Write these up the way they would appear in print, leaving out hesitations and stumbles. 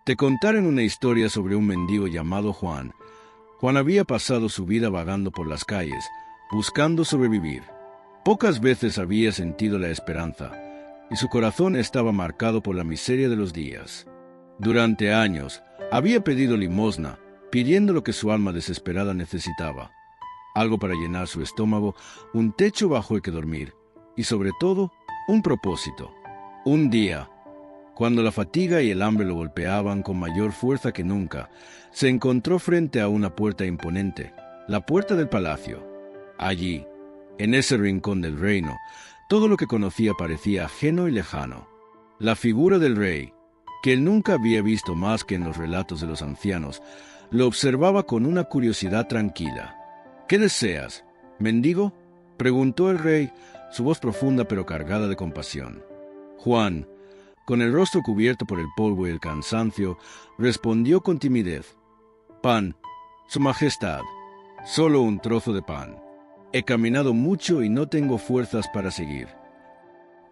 Te contaron una historia sobre un mendigo llamado Juan. Juan había pasado su vida vagando por las calles, buscando sobrevivir. Pocas veces había sentido la esperanza, y su corazón estaba marcado por la miseria de los días. Durante años, había pedido limosna, pidiendo lo que su alma desesperada necesitaba: algo para llenar su estómago, un techo bajo el que dormir, y sobre todo, un propósito. Un día, cuando la fatiga y el hambre lo golpeaban con mayor fuerza que nunca, se encontró frente a una puerta imponente, la puerta del palacio. Allí, en ese rincón del reino, todo lo que conocía parecía ajeno y lejano. La figura del rey, que él nunca había visto más que en los relatos de los ancianos, lo observaba con una curiosidad tranquila. «¿Qué deseas, mendigo?», preguntó el rey, su voz profunda pero cargada de compasión. Juan, con el rostro cubierto por el polvo y el cansancio, respondió con timidez: «Pan, Su Majestad, solo un trozo de pan. He caminado mucho y no tengo fuerzas para seguir».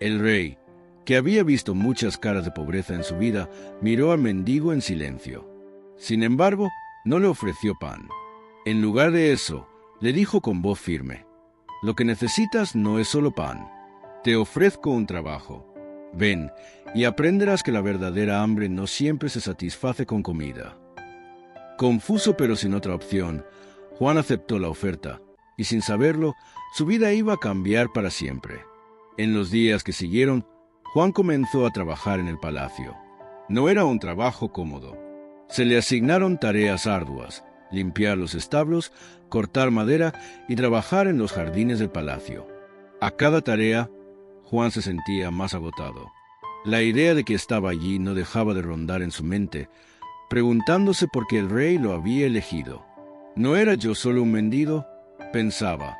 El rey, que había visto muchas caras de pobreza en su vida, miró al mendigo en silencio. Sin embargo, no le ofreció pan. En lugar de eso, le dijo con voz firme: «Lo que necesitas no es solo pan. Te ofrezco un trabajo. Ven, y aprenderás que la verdadera hambre no siempre se satisface con comida». Confuso pero sin otra opción, Juan aceptó la oferta, y sin saberlo, su vida iba a cambiar para siempre. En los días que siguieron, Juan comenzó a trabajar en el palacio. No era un trabajo cómodo. Se le asignaron tareas arduas: limpiar los establos, cortar madera y trabajar en los jardines del palacio. A cada tarea, Juan se sentía más agotado. La idea de que estaba allí no dejaba de rondar en su mente, preguntándose por qué el rey lo había elegido. «¿No era yo solo un mendigo?», pensaba.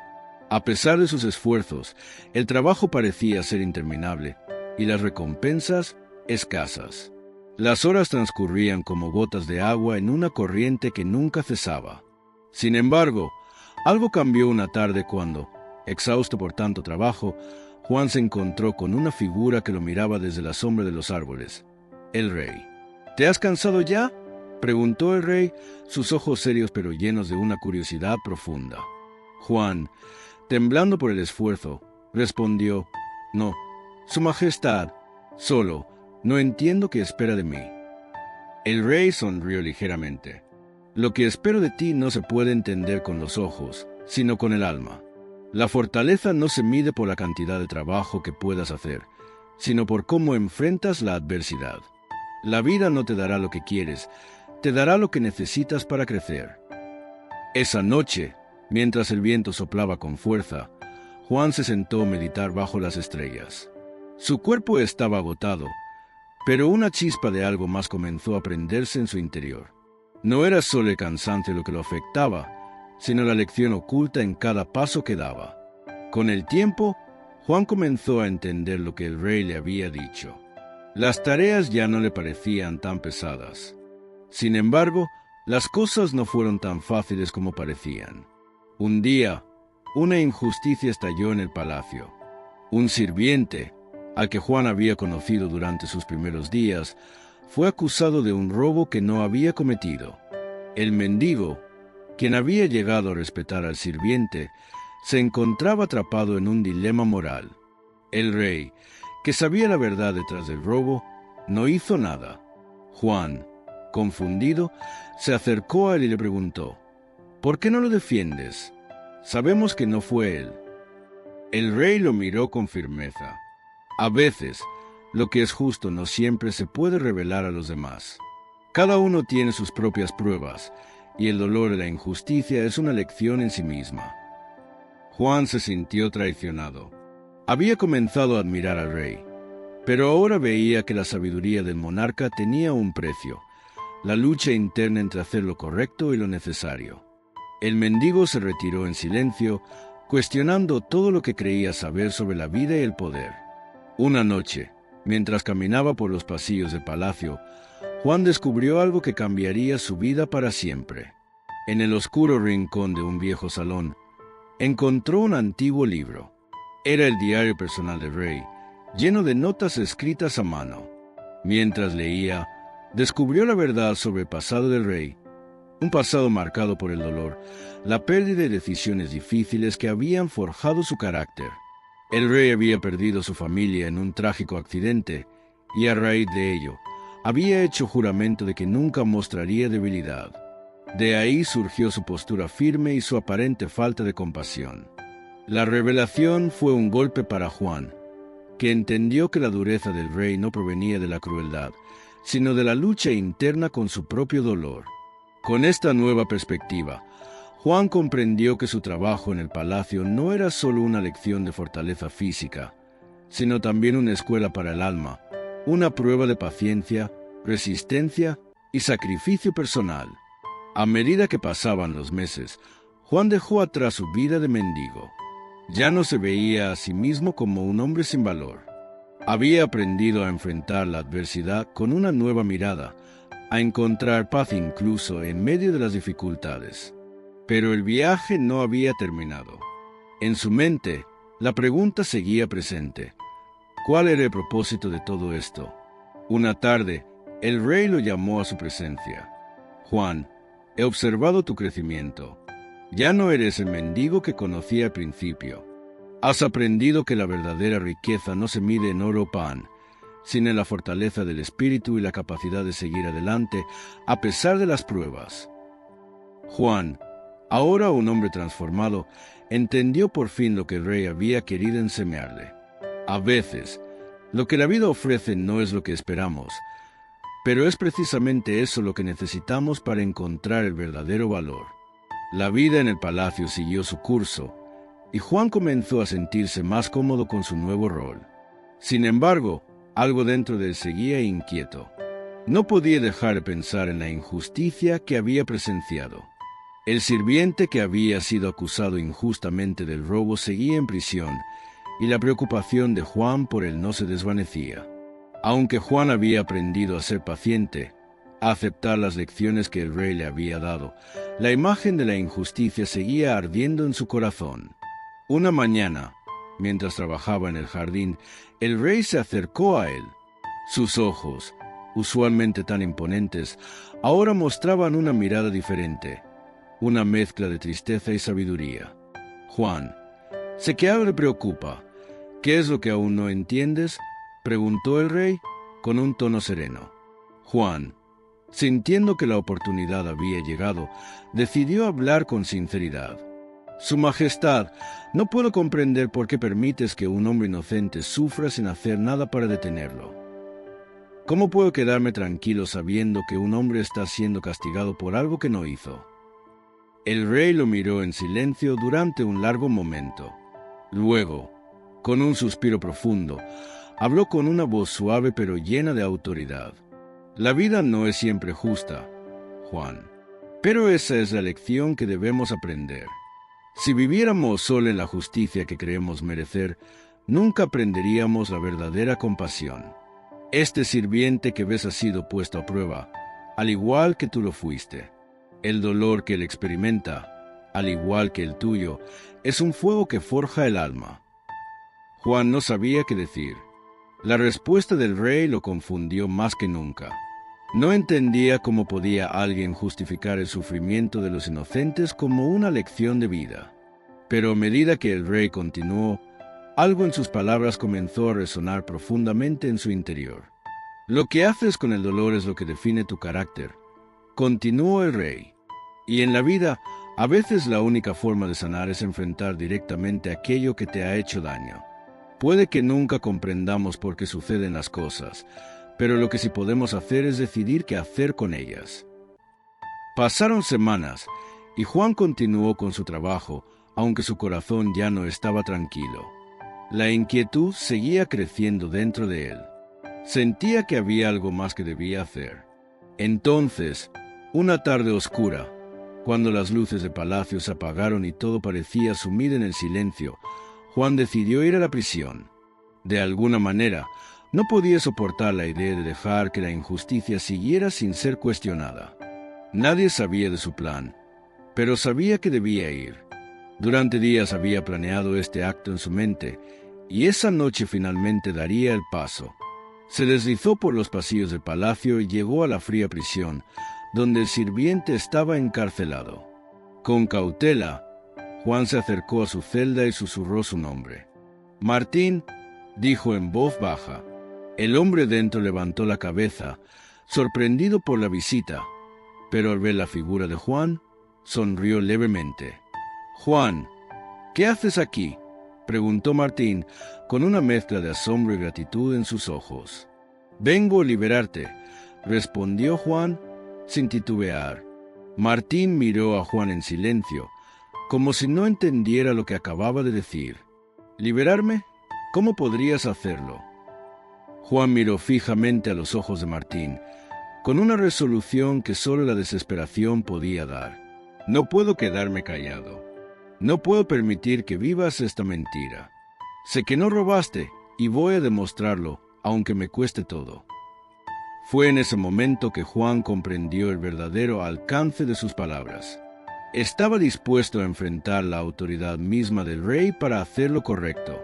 A pesar de sus esfuerzos, el trabajo parecía ser interminable, y las recompensas escasas. Las horas transcurrían como gotas de agua en una corriente que nunca cesaba. Sin embargo, algo cambió una tarde cuando, exhausto por tanto trabajo, Juan se encontró con una figura que lo miraba desde la sombra de los árboles: el rey. «¿Te has cansado ya?», preguntó el rey, sus ojos serios pero llenos de una curiosidad profunda. Juan, temblando por el esfuerzo, respondió: «No, Su Majestad, solo no entiendo qué espera de mí». El rey sonrió ligeramente. «Lo que espero de ti no se puede entender con los ojos, sino con el alma. La fortaleza no se mide por la cantidad de trabajo que puedas hacer, sino por cómo enfrentas la adversidad. La vida no te dará lo que quieres, te dará lo que necesitas para crecer». Esa noche, mientras el viento soplaba con fuerza, Juan se sentó a meditar bajo las estrellas. Su cuerpo estaba agotado, pero una chispa de algo más comenzó a prenderse en su interior. No era solo el cansancio lo que lo afectaba, sino la lección oculta en cada paso que daba. Con el tiempo, Juan comenzó a entender lo que el rey le había dicho. Las tareas ya no le parecían tan pesadas. Sin embargo, las cosas no fueron tan fáciles como parecían. Un día, una injusticia estalló en el palacio. Un sirviente, al que Juan había conocido durante sus primeros días, fue acusado de un robo que no había cometido. El mendigo, quien había llegado a respetar al sirviente, se encontraba atrapado en un dilema moral. El rey, que sabía la verdad detrás del robo, no hizo nada. Juan, confundido, se acercó a él y le preguntó: «¿Por qué no lo defiendes? Sabemos que no fue él». El rey lo miró con firmeza. A veces, lo que es justo no siempre se puede revelar a los demás. Cada uno tiene sus propias pruebas, y el dolor de la injusticia es una lección en sí misma. Juan se sintió traicionado. Había comenzado a admirar al rey, pero ahora veía que la sabiduría del monarca tenía un precio: la lucha interna entre hacer lo correcto y lo necesario. El mendigo se retiró en silencio, cuestionando todo lo que creía saber sobre la vida y el poder. Una noche, mientras caminaba por los pasillos del palacio, Juan descubrió algo que cambiaría su vida para siempre. En el oscuro rincón de un viejo salón, encontró un antiguo libro. Era el diario personal del rey, lleno de notas escritas a mano. Mientras leía, Descubrió la verdad sobre el pasado del rey, un pasado marcado por el dolor, la pérdida de decisiones difíciles que habían forjado su carácter. El rey había perdido su familia en un trágico accidente, y a raíz de ello, había hecho juramento de que nunca mostraría debilidad. De ahí surgió su postura firme y su aparente falta de compasión. La revelación fue un golpe para Juan, que entendió que la dureza del rey no provenía de la crueldad, sino de la lucha interna con su propio dolor. Con esta nueva perspectiva, Juan comprendió que su trabajo en el palacio no era solo una lección de fortaleza física, sino también una escuela para el alma, una prueba de paciencia, resistencia y sacrificio personal. A medida que pasaban los meses, Juan dejó atrás su vida de mendigo. Ya no se veía a sí mismo como un hombre sin valor. Había aprendido a enfrentar la adversidad con una nueva mirada, a encontrar paz incluso en medio de las dificultades. Pero el viaje no había terminado. En su mente, la pregunta seguía presente. ¿Cuál era el propósito de todo esto? Una tarde, el rey lo llamó a su presencia. Juan, he observado tu crecimiento. Ya no eres el mendigo que conocí al principio. Has aprendido que la verdadera riqueza no se mide en oro o pan, sino en la fortaleza del espíritu y la capacidad de seguir adelante a pesar de las pruebas. Juan, ahora un hombre transformado, entendió por fin lo que el rey había querido enseñarle. A veces, lo que la vida ofrece no es lo que esperamos, pero es precisamente eso lo que necesitamos para encontrar el verdadero valor. La vida en el palacio siguió su curso, y Juan comenzó a sentirse más cómodo con su nuevo rol. Sin embargo, algo dentro de él seguía inquieto. No podía dejar de pensar en la injusticia que había presenciado. El sirviente que había sido acusado injustamente del robo seguía en prisión, y la preocupación de Juan por él no se desvanecía. Aunque Juan había aprendido a ser paciente, a aceptar las lecciones que el rey le había dado, la imagen de la injusticia seguía ardiendo en su corazón. Una mañana, mientras trabajaba en el jardín, el rey se acercó a él. Sus ojos, usualmente tan imponentes, ahora mostraban una mirada diferente, una mezcla de tristeza y sabiduría. Juan, sé que algo le preocupa. ¿Qué es lo que aún no entiendes?, preguntó el rey con un tono sereno. Juan, sintiendo que la oportunidad había llegado, decidió hablar con sinceridad. Su Majestad, no puedo comprender por qué permites que un hombre inocente sufra sin hacer nada para detenerlo. ¿Cómo puedo quedarme tranquilo sabiendo que un hombre está siendo castigado por algo que no hizo? El rey lo miró en silencio durante un largo momento. Luego, con un suspiro profundo, habló con una voz suave pero llena de autoridad. La vida no es siempre justa, Juan, pero esa es la lección que debemos aprender. Si viviéramos solo en la justicia que creemos merecer, nunca aprenderíamos la verdadera compasión. Este sirviente que ves ha sido puesto a prueba, al igual que tú lo fuiste. El dolor que él experimenta, al igual que el tuyo, es un fuego que forja el alma. Juan no sabía qué decir. La respuesta del rey lo confundió más que nunca. No entendía cómo podía alguien justificar el sufrimiento de los inocentes como una lección de vida. Pero a medida que el rey continuó, algo en sus palabras comenzó a resonar profundamente en su interior. Lo que haces con el dolor es lo que define tu carácter, continuó el rey. Y en la vida, a veces la única forma de sanar es enfrentar directamente aquello que te ha hecho daño. Puede que nunca comprendamos por qué suceden las cosas, pero lo que sí podemos hacer es decidir qué hacer con ellas. Pasaron semanas, y Juan continuó con su trabajo, aunque su corazón ya no estaba tranquilo. La inquietud seguía creciendo dentro de él. Sentía que había algo más que debía hacer. Entonces, una tarde oscura, cuando las luces del palacio se apagaron y todo parecía sumido en el silencio, Juan decidió ir a la prisión. De alguna manera, no podía soportar la idea de dejar que la injusticia siguiera sin ser cuestionada. Nadie sabía de su plan, pero sabía que debía ir. Durante días había planeado este acto en su mente, y esa noche finalmente daría el paso. Se deslizó por los pasillos del palacio y llegó a la fría prisión, donde el sirviente estaba encarcelado. Con cautela, Juan se acercó a su celda y susurró su nombre. «Martín», dijo en voz baja. El hombre dentro levantó la cabeza, sorprendido por la visita, pero al ver la figura de Juan, sonrió levemente. «Juan, ¿qué haces aquí?», preguntó Martín, con una mezcla de asombro y gratitud en sus ojos. «Vengo a liberarte», respondió Juan, sin titubear. Martín miró a Juan en silencio, como si no entendiera lo que acababa de decir. «¿Liberarme? ¿Cómo podrías hacerlo?». Juan miró fijamente a los ojos de Martín, con una resolución que solo la desesperación podía dar. «No puedo quedarme callado. No puedo permitir que vivas esta mentira. Sé que no robaste y voy a demostrarlo, aunque me cueste todo». Fue en ese momento que Juan comprendió el verdadero alcance de sus palabras. Estaba dispuesto a enfrentar la autoridad misma del rey para hacer lo correcto.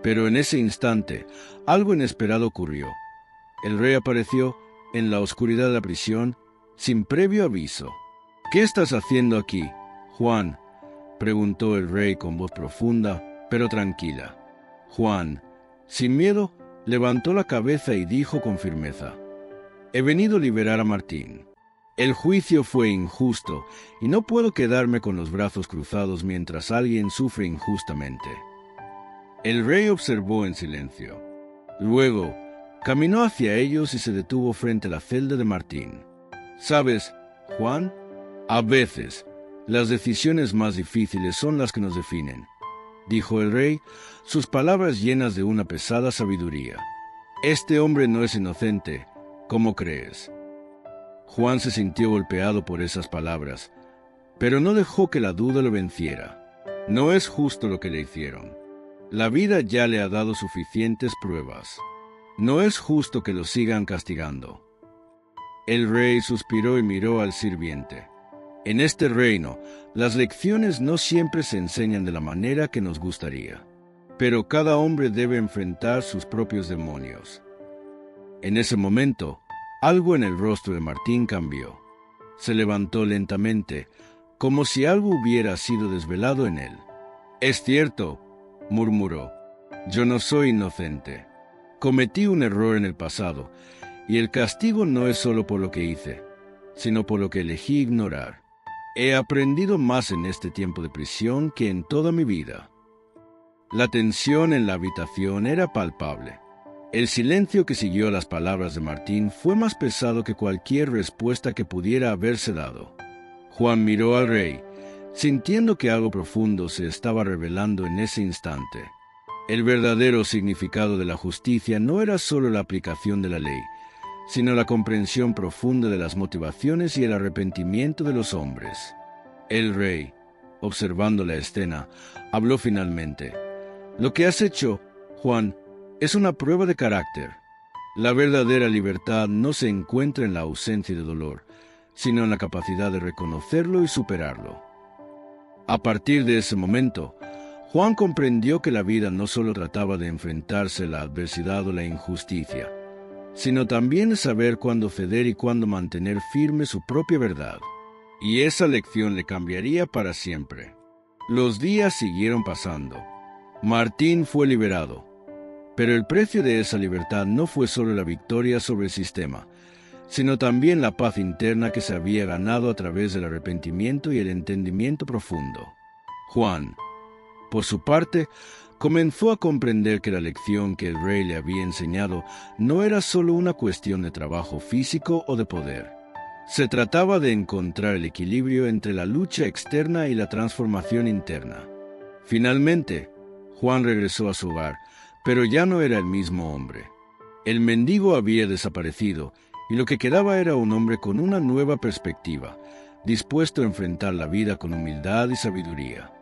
Pero en ese instante, algo inesperado ocurrió. El rey apareció en la oscuridad de la prisión, sin previo aviso. «¿Qué estás haciendo aquí, Juan?», preguntó el rey con voz profunda, pero tranquila. Juan, sin miedo, levantó la cabeza y dijo con firmeza: «He venido a liberar a Martín. El juicio fue injusto y no puedo quedarme con los brazos cruzados mientras alguien sufre injustamente». El rey observó en silencio. Luego, caminó hacia ellos y se detuvo frente a la celda de Martín. «¿Sabes, Juan? A veces, las decisiones más difíciles son las que nos definen», dijo el rey, sus palabras llenas de una pesada sabiduría. «Este hombre no es inocente, ¿cómo crees?». Juan se sintió golpeado por esas palabras, pero no dejó que la duda lo venciera. No es justo lo que le hicieron. La vida ya le ha dado suficientes pruebas. No es justo que lo sigan castigando. El rey suspiró y miró al sirviente. En este reino, las lecciones no siempre se enseñan de la manera que nos gustaría, pero cada hombre debe enfrentar sus propios demonios. En ese momento, algo en el rostro de Martín cambió. Se levantó lentamente, como si algo hubiera sido desvelado en él. «Es cierto», murmuró, «yo no soy inocente. Cometí un error en el pasado, y el castigo no es solo por lo que hice, sino por lo que elegí ignorar. He aprendido más en este tiempo de prisión que en toda mi vida». La tensión en la habitación era palpable. El silencio que siguió las palabras de Martín fue más pesado que cualquier respuesta que pudiera haberse dado. Juan miró al rey, sintiendo que algo profundo se estaba revelando en ese instante. El verdadero significado de la justicia no era solo la aplicación de la ley, sino la comprensión profunda de las motivaciones y el arrepentimiento de los hombres. El rey, observando la escena, habló finalmente: «Lo que has hecho, Juan, es una prueba de carácter. La verdadera libertad no se encuentra en la ausencia de dolor, sino en la capacidad de reconocerlo y superarlo». A partir de ese momento, Juan comprendió que la vida no solo trataba de enfrentarse a la adversidad o la injusticia, sino también de saber cuándo ceder y cuándo mantener firme su propia verdad. Y esa lección le cambiaría para siempre. Los días siguieron pasando. Martín fue liberado, pero el precio de esa libertad no fue solo la victoria sobre el sistema, sino también la paz interna que se había ganado a través del arrepentimiento y el entendimiento profundo. Juan, por su parte, comenzó a comprender que la lección que el rey le había enseñado no era solo una cuestión de trabajo físico o de poder. Se trataba de encontrar el equilibrio entre la lucha externa y la transformación interna. Finalmente, Juan regresó a su hogar, pero ya no era el mismo hombre. El mendigo había desaparecido, y lo que quedaba era un hombre con una nueva perspectiva, dispuesto a enfrentar la vida con humildad y sabiduría.